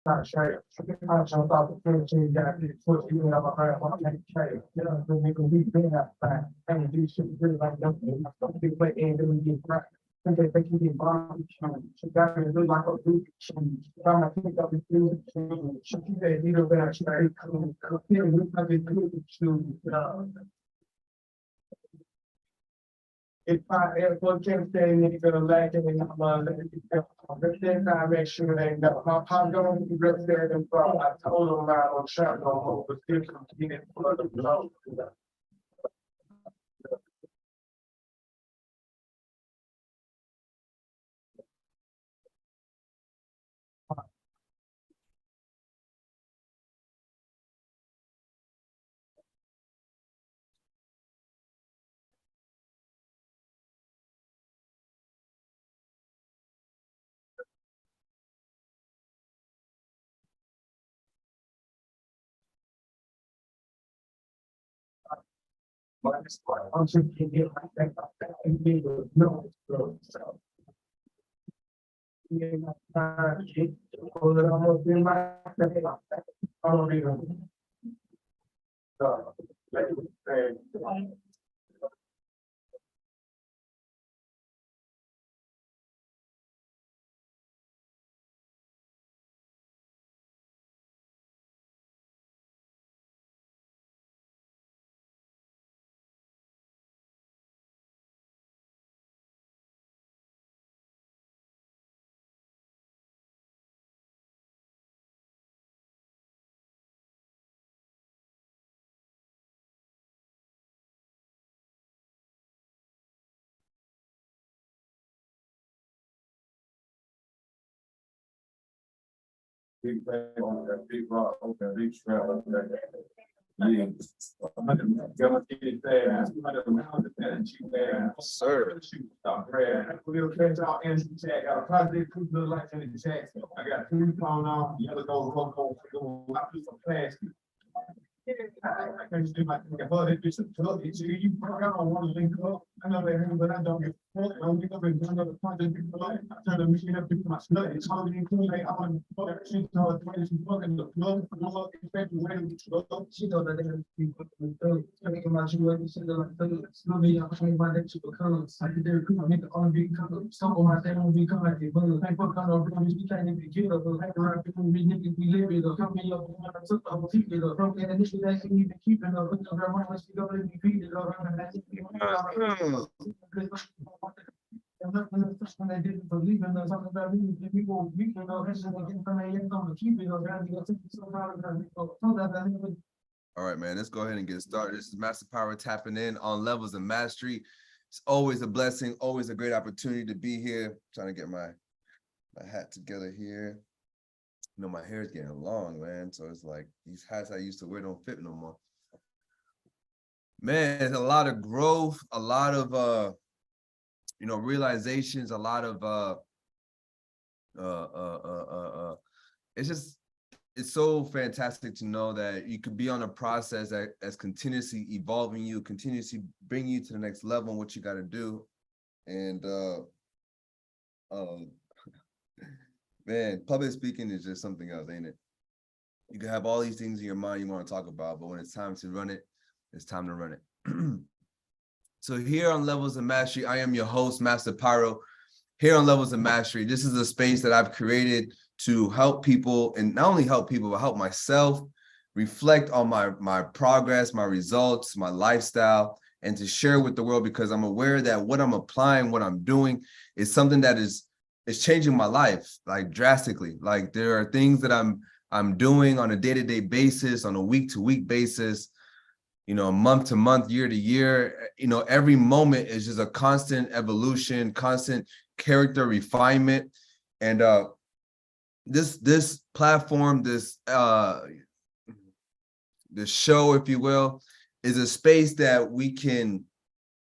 not sure. I jumped off the first thing that I did, so you know, I'm a I can't carry. You know, when we can be doing that back, and do shit really like nothing. Something play and then we get right. And they think you get bomb change. So that is really like a big change. I'm gonna pick up the food change. So you say, you know, that you very cool. You know, we have to do to, if I ever can say anything like it, I make sure they know. My pop don't be represented and I told them I don't shop no more, but still continue to put them low. But it's like, I'm just getting like that, and be with no, so. Yeah, hold it almost in my, I don't even. Like, big thing on that big rock, on that big trail, on that. Yeah. Sir. We'll catch y'all in the chat. Got a project, put the lights in the chat. I got 3 phone on, the other goes local, I put some plastic. I can just do my, well, it just, you brought out one of them, I know that, but I don't get. When we go and do another project, I turn the machine up to my study, it's all in cool, like, I'm on, she's all the place, she's fucking the plug, expect to wait, she know that they're gonna be, taking my shoe, and she like, slowly, I'm trying my next to become, I could do, make the R&B come, some of my thing will be come like, but I put kind of, we can't even get up, but like, around, we niggas, we live it, or company up, I took the whole people, or broke, and initially, that can even keep it, or, unless you go and repeat it, or, and that's when they didn't believe in us, something about me, people, we can know, that's again, from a young to keep it, or, so proud of them, so that, all right, man, let's go ahead and get started. This is Master Power tapping in on Levels of Mastery. It's always a blessing, always a great opportunity to be here. Trying to get my hat together here. You know, my hair is getting long, man. So it's like these hats I used to wear don't fit no more. Man, there's a lot of growth, a lot of realizations, a lot of it's so fantastic to know that you could be on a process that's continuously evolving you, continuously bring you to the next level and what you got to do. And man, public speaking is just something else, ain't it? You can have all these things in your mind you want to talk about, but when it's time to run it, it's time to run it. So here on Levels of Mastery, I am your host, Master Pyro. Here on Levels of Mastery, this is a space that I've created to help people, and not only help people, but help myself reflect on my progress, my results, my lifestyle, and to share with the world, because I'm aware that what I'm applying, what I'm doing is something that is changing my life, like drastically. Like there are things that I'm doing on a day-to-day basis, on a week-to-week basis, you know, month to month, year to year. You know, every moment is just a constant evolution, constant character refinement. And this platform, this show, if you will, is a space that we can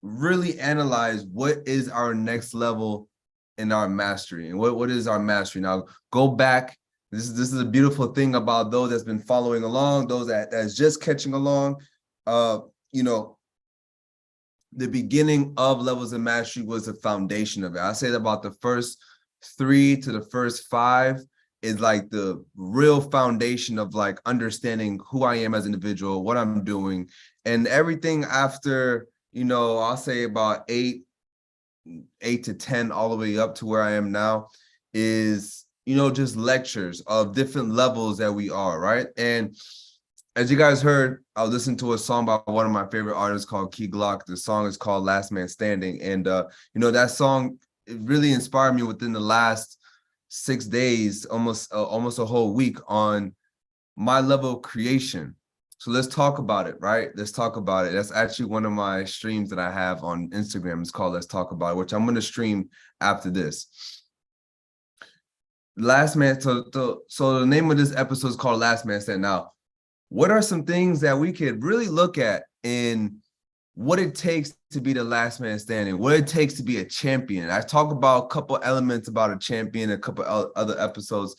really analyze what is our next level in our mastery, and what is our mastery. Now, go back. This is a beautiful thing about those that's been following along, those that's just catching along. You know, the beginning of Levels of Mastery was the foundation of it. I say that about the first 3 to the first 5 is like the real foundation of like understanding who I am as an individual, what I'm doing, and everything after, I'll say about eight to 10, all the way up to where I am now, is, just lectures of different levels that we are, right? And as you guys heard, I was listening to a song by one of my favorite artists called Key Glock. The song is called Last Man Standing. And, that song, it really inspired me within the last 6 days, almost a whole week, on my level of creation. So let's talk about it, right? Let's talk about it. That's actually one of my streams that I have on Instagram. It's called Let's Talk About It, which I'm going to stream after this. Last Man, so the name of this episode is called Last Man Standing. Now, what are some things that we could really look at in what it takes to be the last man standing, what it takes to be a champion? I talk about a couple elements about a champion, a couple other episodes,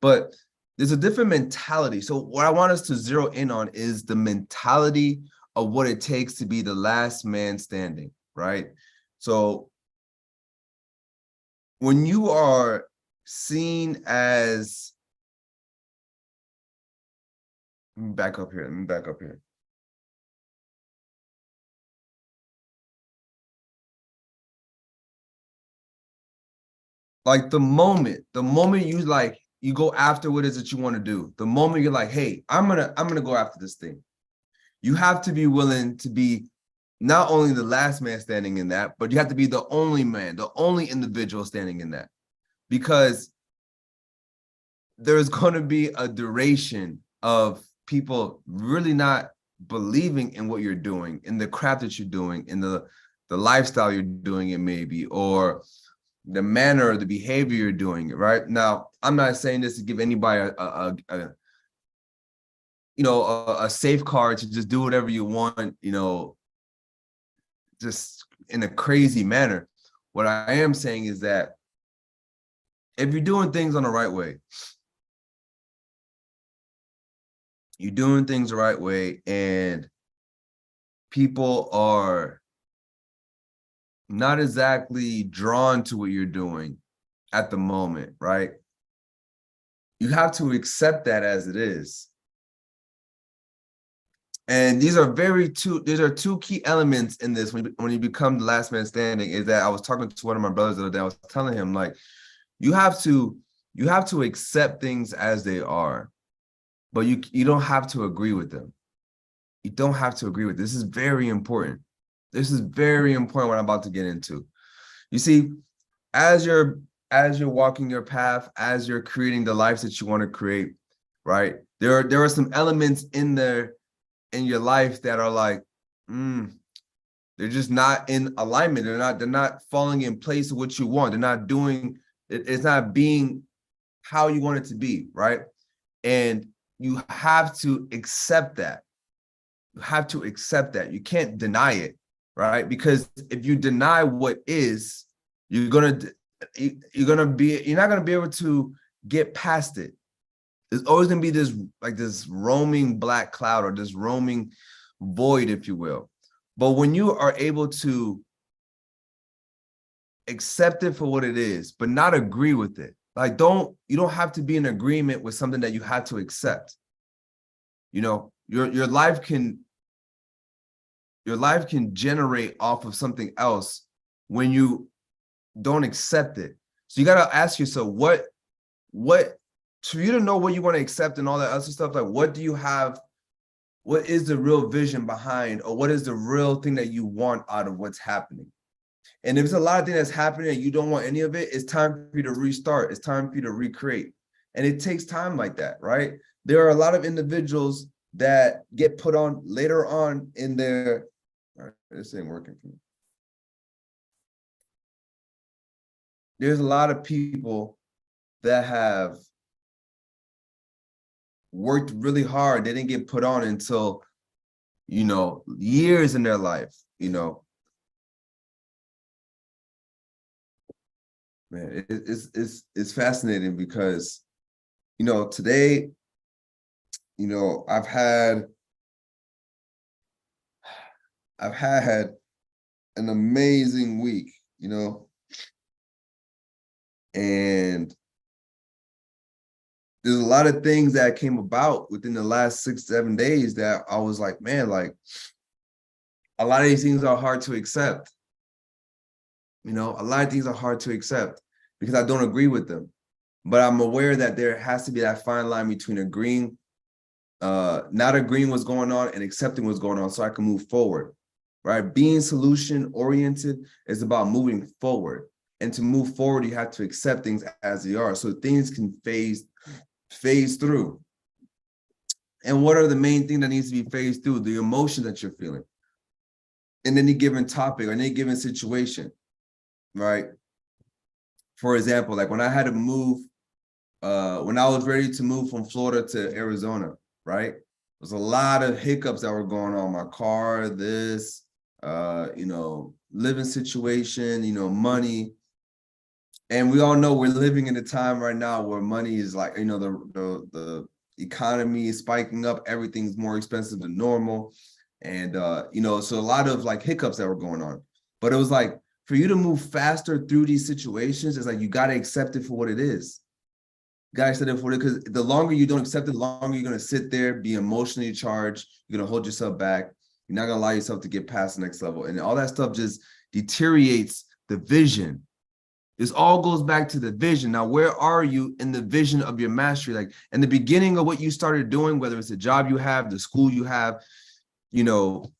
but there's a different mentality. So what I want us to zero in on is the mentality of what it takes to be the last man standing, right? So when you are seen as, let me back up here. Like the moment you go after what it is that you want to do, the moment you're like, hey, I'm gonna go after this thing, you have to be willing to be not only the last man standing in that, but you have to be the only man, the only individual standing in that, because there's going to be a duration of people really not believing in what you're doing, in the craft that you're doing, in the lifestyle you're doing it, maybe, or the manner or the behavior you're doing it, right? Now, I'm not saying this to give anybody a safeguard to just do whatever you want, just in a crazy manner. What I am saying is that if you're doing things on the right way, you're doing things the right way, and people are not exactly drawn to what you're doing at the moment, right? You have to accept that as it is. And these are two key elements in this when you become the last man standing. Is that I was talking to one of my brothers the other day. I was telling him, like, you have to accept things as they are, but you don't have to agree with them. You don't have to agree with. This is very important. This is very important what I'm about to get into. You see, as you're walking your path, as you're creating the life that you want to create, right? There are some elements in there in your life that are like, they're just not in alignment. They're not falling in place of what you want. They're not doing it. It's not being how you want it to be, right? And you have to accept that. You have to accept that. You can't deny it, right? Because if you deny what is, you're not gonna be able to get past it. There's always gonna be this roaming black cloud, or this roaming void, if you will. But when you are able to accept it for what it is, but not agree with it, like you don't have to be in agreement with something that you have to accept. Your life can generate off of something else when you don't accept it. So you got to ask yourself, what for you to know what you want to accept and all that other stuff, like, what do you have? What is the real vision behind, or what is the real thing that you want out of what's happening? And if it's a lot of things that's happening and you don't want any of it, it's time for you to restart. It's time for you to recreate. And it takes time like that, right? There are a lot of individuals that get put on later on in their, all right, this ain't working for me. There's a lot of people that have worked really hard. They didn't get put on until, years in their life, Man, it's fascinating because, today, I've had an amazing week, and there's a lot of things that came about within the last 6-7 days that I was like, man, like a lot of these things are hard to accept. You know, a lot of things are hard to accept because I don't agree with them. But I'm aware that there has to be that fine line between agreeing, not agreeing what's going on and accepting what's going on so I can move forward, right? Being solution oriented is about moving forward. And to move forward, you have to accept things as they are so things can phase through. And what are the main thing that needs to be phased through? The emotion that you're feeling in any given topic or any given situation, right? For example, like when I had to move, when I was ready to move from Florida to Arizona, right? There's a lot of hiccups that were going on. My car, this, you know, living situation, you know, money. And we all know we're living in a time right now where money is like, you know, the economy is spiking up, everything's more expensive than normal. And you know, so a lot of like hiccups that were going on. But it was like for you to move faster through these situations, it's like you got to accept it for what it is. You got to accept it for it, because the longer you don't accept it, the longer you're going to sit there, be emotionally charged, you're going to hold yourself back, you're not going to allow yourself to get past the next level. And all that stuff just deteriorates the vision. This all goes back to the vision. Now, where are you in the vision of your mastery? Like in the beginning of what you started doing, whether it's the job you have, the school you have, you know,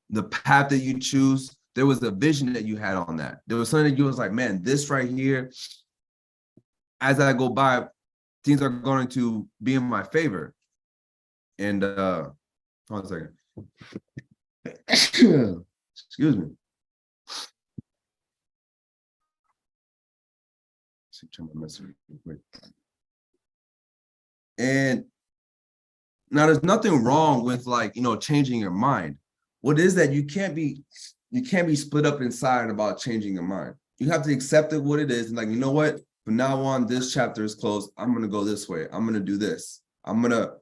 the path that you choose, there was a vision that you had on that. There was something that you was like, man, this right here, as I go by, things are going to be in my favor. And hold on a second. Excuse me. Check my message real quick. And now there's nothing wrong with like, you know, changing your mind. What is that you can't be split up inside about changing your mind. You have to accept it what it is. And like, you know what? From now on, this chapter is closed. I'm going to go this way. I'm going to do this. I'm going to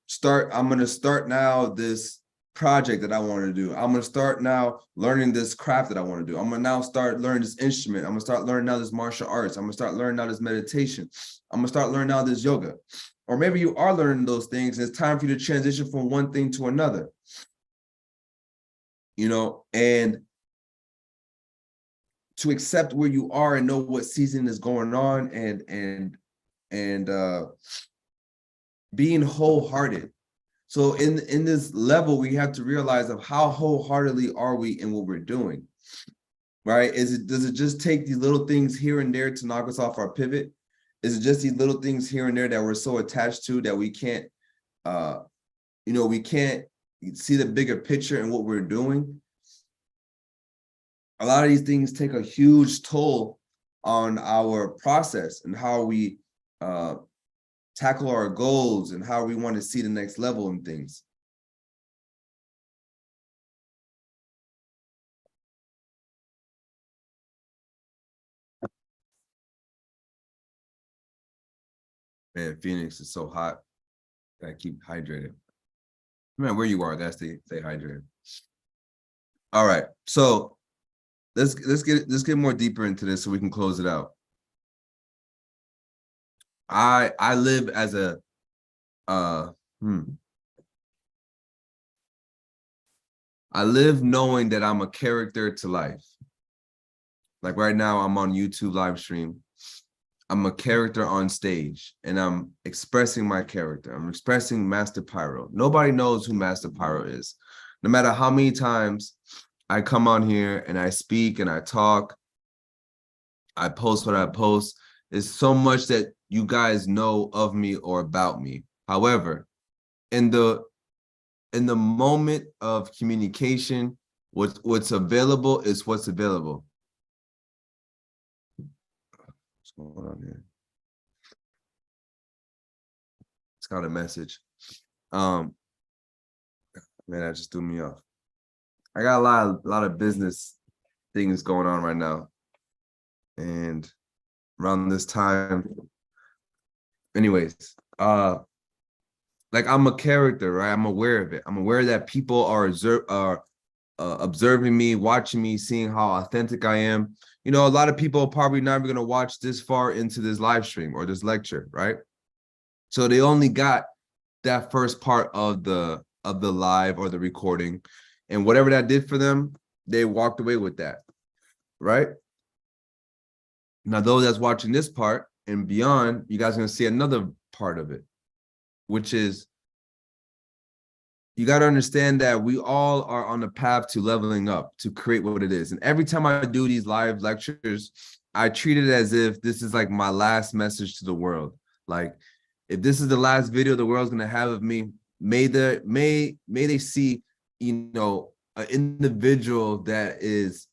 start now this project that I want to do. I'm going to start now learning this craft that I want to do. I'm going to now start learning this instrument. I'm going to start learning now this martial arts. I'm going to start learning now this meditation. I'm going to start learning now this yoga. Or maybe you are learning those things and it's time for you to transition from one thing to another. You know, and to accept where you are and know what season is going on and being wholehearted. So in this level, we have to realize of how wholeheartedly are we in what we're doing, right? Does it just take these little things here and there to knock us off our pivot? Is it just these little things here and there that we're so attached to that we can't, you know, we can't see the bigger picture in what we're doing? A lot of these things take a huge toll on our process and how we tackle our goals and how we want to see the next level and things. Man, Phoenix is so hot. Gotta keep hydrated. Man, where you are, that's to stay hydrated. All right, so let's get more deeper into this so we can close it out. I live as a I live knowing that I'm a character to life. Like right now, I'm on YouTube live stream. I'm a character on stage and I'm expressing my character. I'm expressing Master Pyro. Nobody knows who Master Pyro is. No matter how many times I come on here and I speak and I talk, I post what I post, there's so much that you guys know of me or about me. However, in the moment of communication, what's available is what's available. What's going on here? It's got a message. Man, that just threw me off. I got a lot of business things going on right now. And around this time, anyways, like I'm a character, right? I'm aware of it. I'm aware that people are observing me, watching me, seeing how authentic I am. You know, a lot of people are probably not going to watch this far into this live stream or this lecture, right? So they only got that first part of the live or the recording, and whatever that did for them, they walked away with that, right? Now, those that's watching this part and beyond, you guys are going to see another part of it, which is you got to understand that we all are on the path to leveling up to create what it is. And every time I do these live lectures, I treat it as if this is like my last message to the world. Like, if this is the last video the world's going to have of me, may they see, you know, an individual that is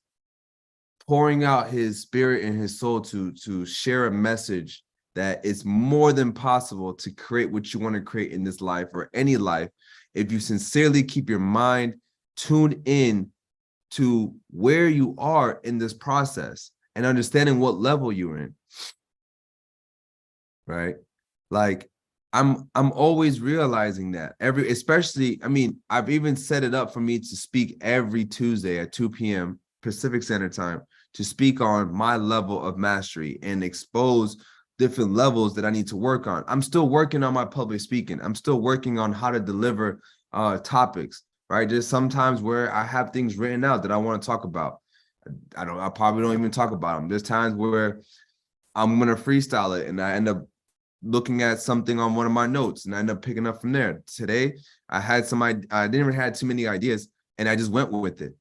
pouring out his spirit and his soul to share a message that it's more than possible to create what you want to create in this life or any life, if you sincerely keep your mind tuned in to where you are in this process and understanding what level you're in, right? Like, I'm always realizing that especially, I mean, I've even set it up for me to speak every Tuesday at 2 p.m. Pacific Standard Time to speak on my level of mastery and expose different levels that I need to work on. I'm still working on my public speaking. I'm still working on how to deliver topics, right? There's sometimes where I have things written out that I want to talk about. I probably don't even talk about them. There's times where I'm going to freestyle it and I end up looking at something on one of my notes and I end up picking up from there. Today, I didn't even have too many ideas and I just went with it,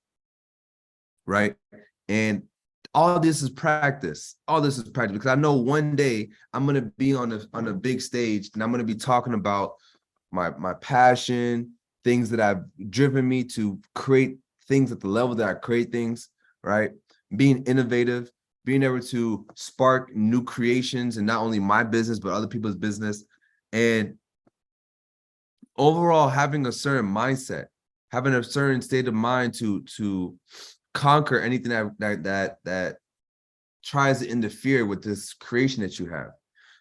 right? And all this is practice. All this is practice because I know one day I'm going to be on a big stage and I'm going to be talking about my passion, things that have driven me to create things at the level that I create things, right? Being innovative, being able to spark new creations and not only my business, but other people's business. And overall, having a certain mindset, having a certain state of mind to conquer anything that tries to interfere with this creation that you have.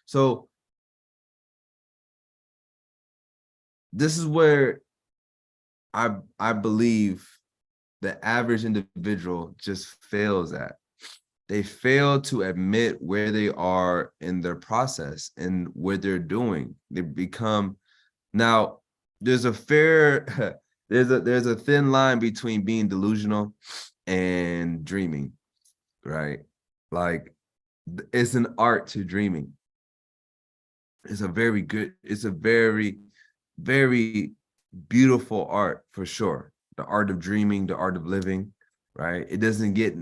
So this is where I believe the average individual just fails at. They fail to admit where they are in their process and what they're doing. They become, now there's a thin line between being delusional and dreaming, right? Like, it's an art to dreaming. It's a very, very beautiful art for sure. The art of dreaming, the art of living, right? It doesn't get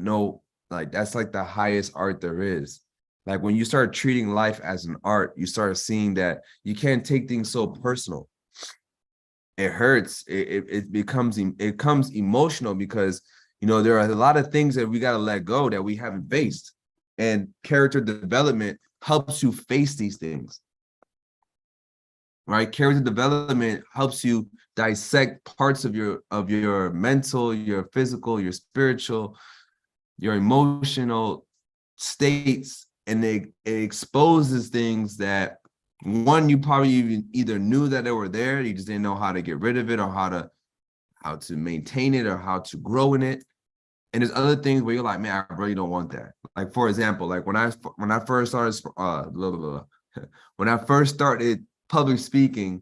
like, that's like the highest art there is. Like, when you start treating life as an art, you start seeing that you can't take things so personal. It hurts. It becomes emotional because, you know, there are a lot of things that we got to let go that we haven't faced. And character development helps you face these things, right? Character development helps you dissect parts of your mental, your physical, your spiritual, your emotional states, and it exposes things that, one, you probably even either knew that they were there, you just didn't know how to get rid of it or how to maintain it or how to grow in it. And there's other things where you're like, man, I really don't want that. Like, for example, like when I first started when I first started public speaking,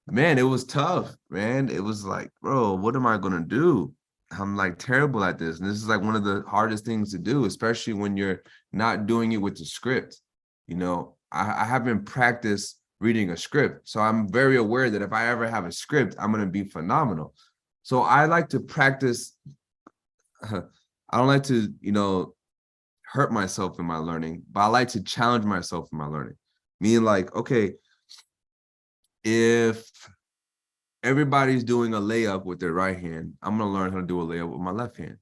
man, it was tough, man. It was like, bro, what am I gonna do? I'm like terrible at this. And this is like one of the hardest things to do, especially when you're not doing it with the script. You know, I haven't practiced reading a script. So I'm very aware that if I ever have a script, I'm gonna be phenomenal. So I like to practice. I don't like to, you know, hurt myself in my learning, but I like to challenge myself in my learning. Meaning, like, okay, if everybody's doing a layup with their right hand, I'm gonna learn how to do a layup with my left hand.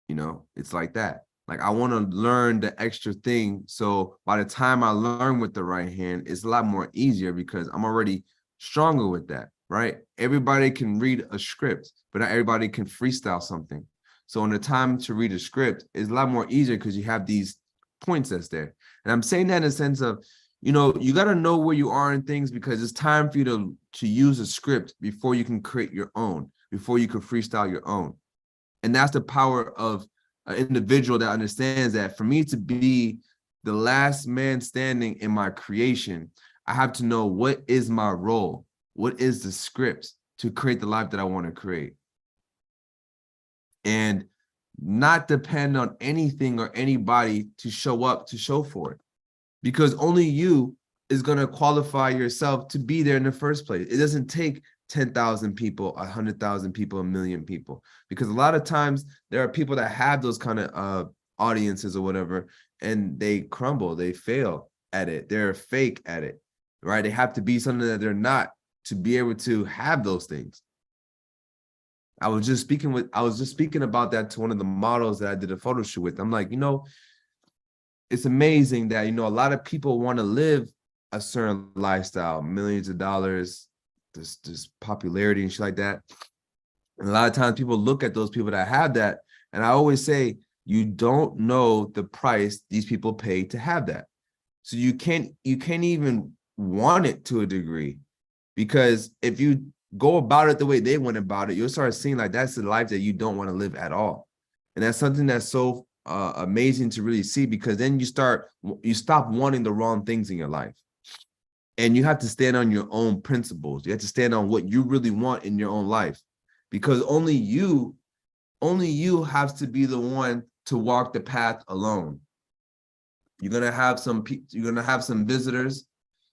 You know, it's like that. Like, I want to learn the extra thing. So by the time I learn with the right hand, it's a lot more easier because I'm already stronger with that, right? Everybody can read a script, but not everybody can freestyle something. So in the time to read a script, it's a lot more easier because you have these points that's there. And I'm saying that in the sense of, you know, you got to know where you are in things because it's time for you to use a script before you can create your own, before you can freestyle your own. And that's the power of an individual that understands that for me to be the last man standing in my creation, I have to know what is my role, what is the script to create the life that I want to create. And not depend on anything or anybody to show up to show for it. Because only you is going to qualify yourself to be there in the first place. It doesn't take 10,000 people, 100,000 people, 1,000,000 people. Because a lot of times there are people that have those kind of audiences or whatever, and they crumble, they fail at it. They're fake at it, right? They have to be something that they're not to be able to have those things. I was just speaking about that to one of the models that I did a photo shoot with. I'm like, it's amazing that, a lot of people want to live a certain lifestyle, millions of dollars, this popularity and shit like that. And a lot of times people look at those people that have that. And I always say, you don't know the price these people pay to have that. So you can't even want it to a degree, because if you go about it the way they went about it, you'll start seeing like that's the life that you don't want to live at all. And that's something that's so amazing to really see, because then you stop wanting the wrong things in your life. And you have to stand on your own principles. You have to stand on what you really want in your own life, because only you have to be the one to walk the path alone. You're going to have some visitors.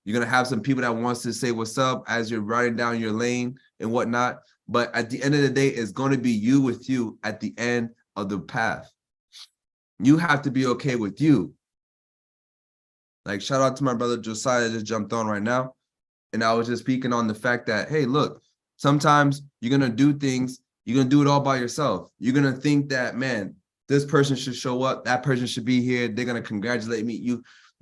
You're going to have some people that wants to say what's up as you're riding down your lane and whatnot. But at the end of the day, it's going to be you with you at the end of the path. You have to be okay with you. Like, shout out to my brother Josiah that just jumped on right now. And I was just speaking on the fact that, hey, look, sometimes you're going to do things, you're going to do it all by yourself. You're going to think that, man, this person should show up, that person should be here, they're going to congratulate me.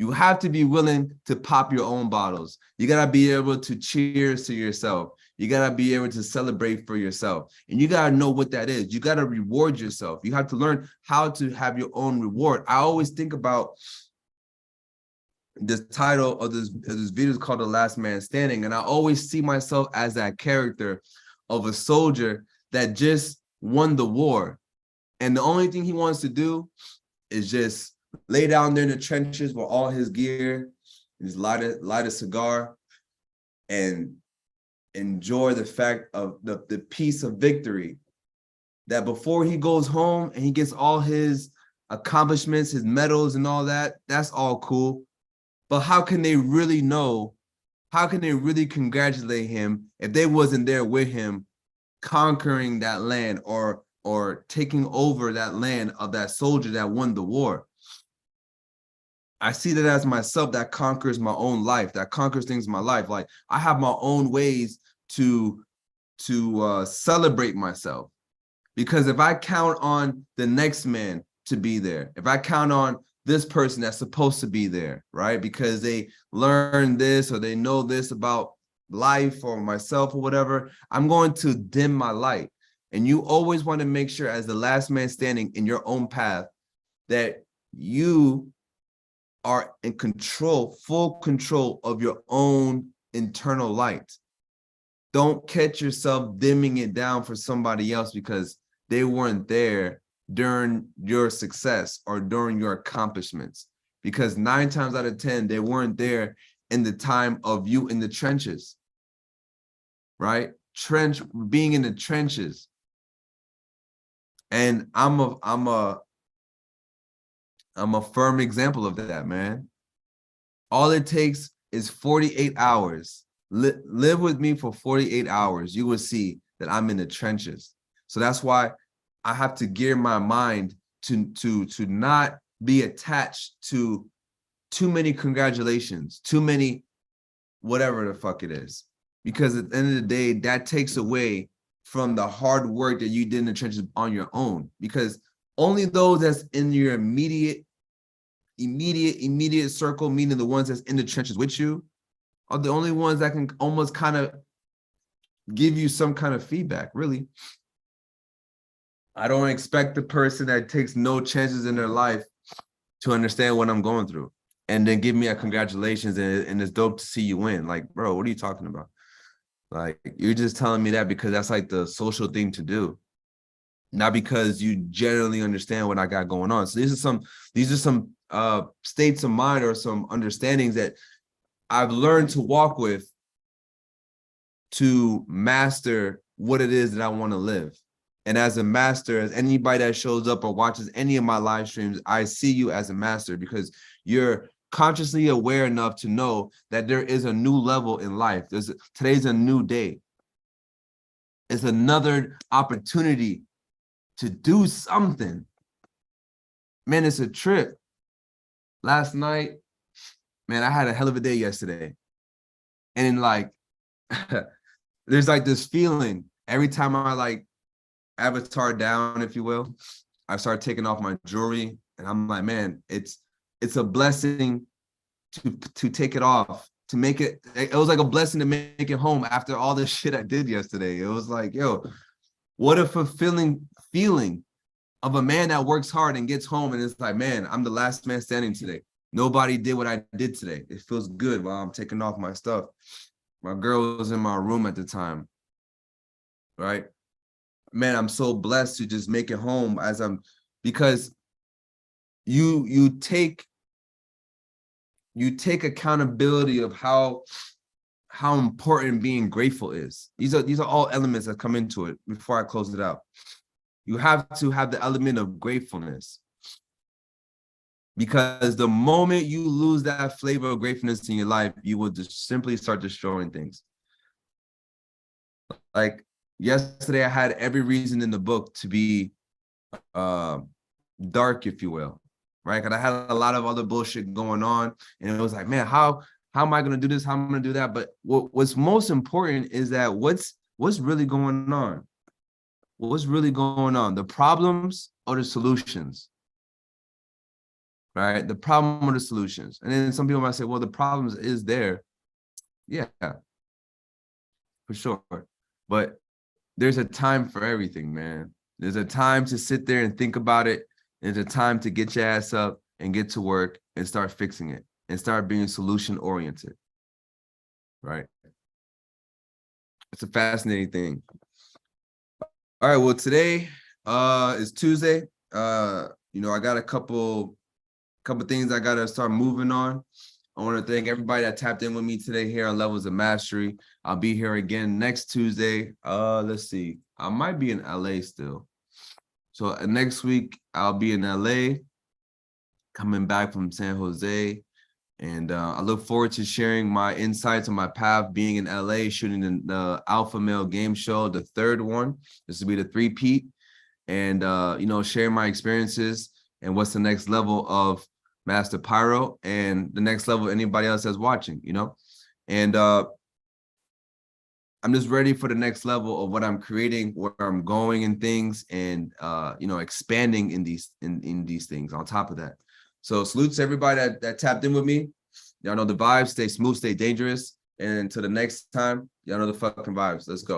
You have to be willing to pop your own bottles. You got to be able to cheers to yourself. You got to be able to celebrate for yourself. And you got to know what that is. You got to reward yourself. You have to learn how to have your own reward. I always think about this title of this video is called The Last Man Standing. And I always see myself as that character of a soldier that just won the war. And the only thing he wants to do is just lay down there in the trenches with all his gear, just light a cigar, and enjoy the fact of the peace of victory. That before he goes home and he gets all his accomplishments, his medals and all that, that's all cool. But how can they really know? How can they really congratulate him if they wasn't there with him conquering that land or taking over that land of that soldier that won the war? I see that as myself that conquers my own life, that conquers things in my life. Like, I have my own ways to celebrate myself. Because if I count on the next man to be there, if I count on this person that's supposed to be there, right? Because they learned this or they know this about life or myself or whatever, I'm going to dim my light. And you always want to make sure, as the last man standing in your own path, that you are in control, full control of your own internal light. Don't catch yourself dimming it down for somebody else because they weren't there during your success or during your accomplishments. Because 9 times out of 10, they weren't there in the time of you in the trenches, right? Being in the trenches. And I'm a firm example of that, man. All it takes is 48 hours. Live with me for 48 hours. You will see that I'm in the trenches. So that's why I have to gear my mind to not be attached to too many congratulations, too many whatever the fuck it is. Because at the end of the day, that takes away from the hard work that you did in the trenches on your own. Because only those that's in your immediate circle, meaning the ones that's in the trenches with you, are the only ones that can almost kind of give you some kind of feedback, really. I don't expect the person that takes no chances in their life to understand what I'm going through and then give me a congratulations and it's dope to see you win. Like, bro, what are you talking about? Like, you're just telling me that because that's like the social thing to do. not because you generally understand what I got going on. So these are some states of mind or some understandings that I've learned to walk with to master what it is that I want to live. And as a master, as anybody that shows up or watches any of my live streams, I see you as a master because you're consciously aware enough to know that there is a new level in life. Today's a new day. It's another opportunity to do something. Man, it's a trip. Last night, man, I had a hell of a day yesterday. And like, there's like this feeling every time I like avatar down, if you will, I start taking off my jewelry and I'm like, man, it's a blessing to take it off, to make it. It was like a blessing to make it home after all this shit I did yesterday. It was like, yo, what a fulfilling feeling of a man that works hard and gets home and it's like, man, I'm the last man standing today. Nobody did what I did today. It feels good while I'm taking off my stuff. My girl was in my room at the time, right? Man, I'm so blessed to just make it home because you take accountability of how important being grateful is. These are all elements that come into it before I close it out. You have to have the element of gratefulness, because the moment you lose that flavor of gratefulness in your life, you will just simply start destroying things. Like yesterday, I had every reason in the book to be dark, if you will, right? Because I had a lot of other bullshit going on, and it was like, man, how am I going to do this? How am I going to do that? But what's most important is that what's really going on? What's really going on? The problems or the solutions? Right? The problem or the solutions. And then some people might say, well, the problems is there. Yeah, for sure. But there's a time for everything, man. There's a time to sit there and think about it. There's a time to get your ass up and get to work and start fixing it and start being solution oriented, right? It's a fascinating thing. All right, well, today is Tuesday. I got a couple things I gotta start moving on. I want to thank everybody that tapped in with me today here on Levelz of Mastery. I'll be here again next Tuesday. Let's see. I might be in LA still. So next week I'll be in LA, coming back from San Jose. And I look forward to sharing my insights on my path being in LA, shooting the Alpha Male Game Show, the third one. This will be the three-peat. And, sharing my experiences and what's the next level of Master Pyro and the next level of anybody else that's watching, And I'm just ready for the next level of what I'm creating, where I'm going and things, and expanding in these things on top of that. So salute to everybody that tapped in with me. Y'all know the vibes. Stay smooth, stay dangerous. And until the next time, y'all know the fucking vibes. Let's go.